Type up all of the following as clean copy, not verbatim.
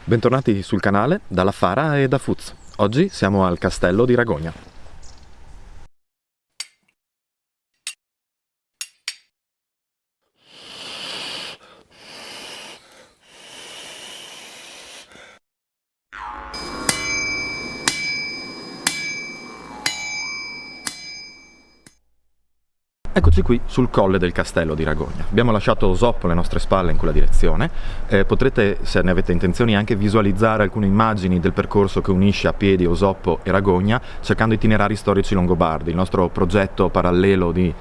Bentornati sul canale dalla Fara e da Fuz. Oggi siamo al castello di Ragogna. Eccoci qui sul colle del castello di Ragogna. Abbiamo lasciato Osoppo alle nostre spalle in quella direzione. Potrete, se ne avete intenzioni, anche visualizzare alcune immagini del percorso che unisce a piedi Osoppo e Ragogna, cercando itinerari storici longobardi. Il nostro progetto parallelo di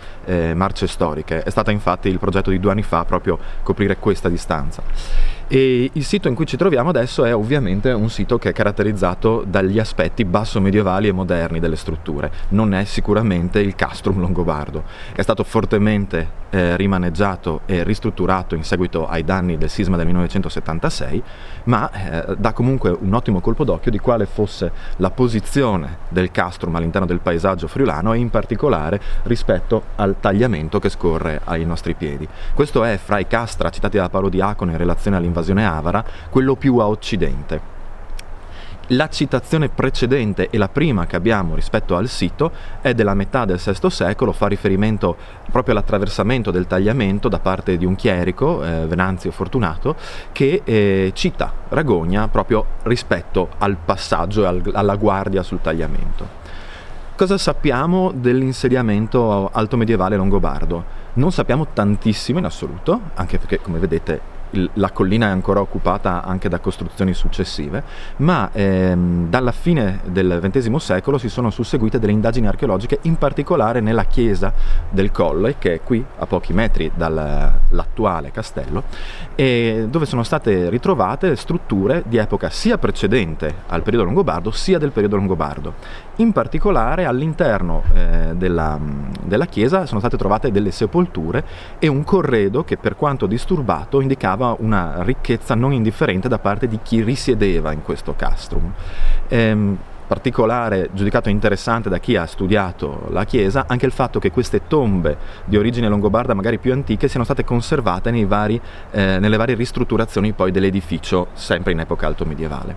marce storiche è stato infatti il progetto di 2 anni fa, proprio coprire questa distanza. E il sito in cui ci troviamo adesso è ovviamente un sito che è caratterizzato dagli aspetti basso medievali e moderni delle strutture. Non è sicuramente il castrum longobardo. È stato fortemente rimaneggiato e ristrutturato in seguito ai danni del sisma del 1976, ma dà comunque un ottimo colpo d'occhio di quale fosse la posizione del castrum all'interno del paesaggio friulano e in particolare rispetto al tagliamento che scorre ai nostri piedi. Questo è, fra i castra citati da Paolo Diacono in relazione all'invasione avara, quello più a occidente. La citazione precedente e la prima che abbiamo rispetto al sito è della metà del VI secolo, fa riferimento proprio all'attraversamento del tagliamento da parte di un chierico, Venanzio Fortunato, che cita Ragogna proprio rispetto al passaggio e alla guardia sul tagliamento. Cosa sappiamo dell'insediamento alto medievale longobardo? Non sappiamo tantissimo in assoluto, anche perché, come vedete, la collina è ancora occupata anche da costruzioni successive, ma dalla fine del XX secolo si sono susseguite delle indagini archeologiche, in particolare nella chiesa del Colle, che è qui a pochi metri dall'attuale castello, e dove sono state ritrovate strutture di epoca sia precedente al periodo longobardo sia del periodo longobardo. In particolare all'interno della chiesa sono state trovate delle sepolture e un corredo che, per quanto disturbato, indicava una ricchezza non indifferente da parte di chi risiedeva in questo castrum. Particolare, giudicato interessante da chi ha studiato la chiesa, anche il fatto che queste tombe di origine longobarda, magari più antiche, siano state conservate nelle varie ristrutturazioni poi dell'edificio, sempre in epoca alto medievale.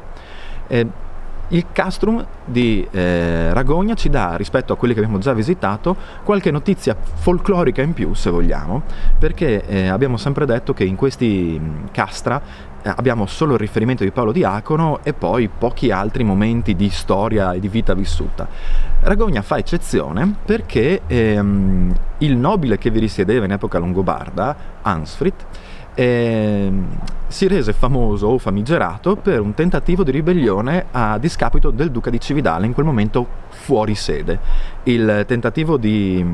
Il castrum di Ragogna ci dà, rispetto a quelli che abbiamo già visitato, qualche notizia folclorica in più, se vogliamo, perché abbiamo sempre detto che in questi castra abbiamo solo il riferimento di Paolo Diacono e poi pochi altri momenti di storia e di vita vissuta. Ragogna fa eccezione perché il nobile che vi risiedeva in epoca longobarda, Ansfrid, si rese famoso o famigerato per un tentativo di ribellione a discapito del duca di Cividale, in quel momento fuori sede. Il tentativo di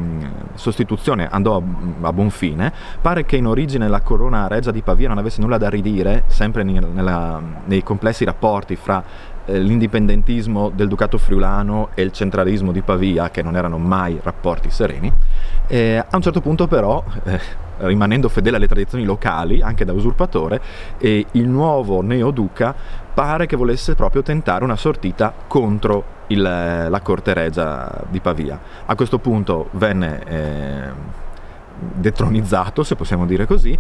sostituzione andò a buon fine. Pare che in origine la corona regia di Pavia non avesse nulla da ridire, sempre nei complessi rapporti fra l'indipendentismo del ducato friulano e il centralismo di Pavia, che non erano mai rapporti sereni. A un certo punto però, rimanendo fedele alle tradizioni locali, anche da usurpatore, il nuovo neoduca pare che volesse proprio tentare una sortita contro la corte regia di Pavia. A questo punto venne detronizzato, se possiamo dire così,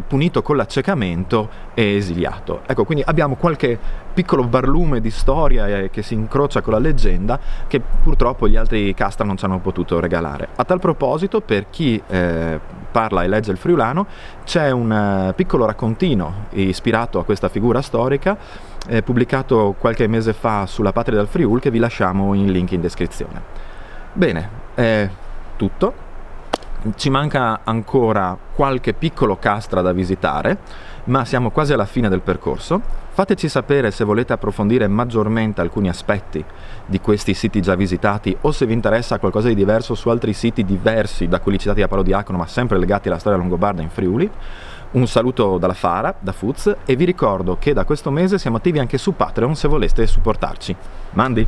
punito con l'accecamento e esiliato. Ecco, quindi abbiamo qualche piccolo barlume di storia che si incrocia con la leggenda, che purtroppo gli altri castra non ci hanno potuto regalare. A tal proposito, per chi parla e legge il friulano, c'è un piccolo raccontino ispirato a questa figura storica, pubblicato qualche mese fa sulla Patria del Friul, che vi lasciamo in link in descrizione. Bene, è tutto. Ci manca ancora qualche piccolo castra da visitare, ma siamo quasi alla fine del percorso. Fateci sapere se volete approfondire maggiormente alcuni aspetti di questi siti già visitati, o se vi interessa qualcosa di diverso su altri siti diversi da quelli citati da Paolo Diacono, ma sempre legati alla storia longobarda in Friuli. Un saluto dalla Fara, da Fuz, e vi ricordo che da questo mese siamo attivi anche su Patreon se voleste supportarci. Mandi!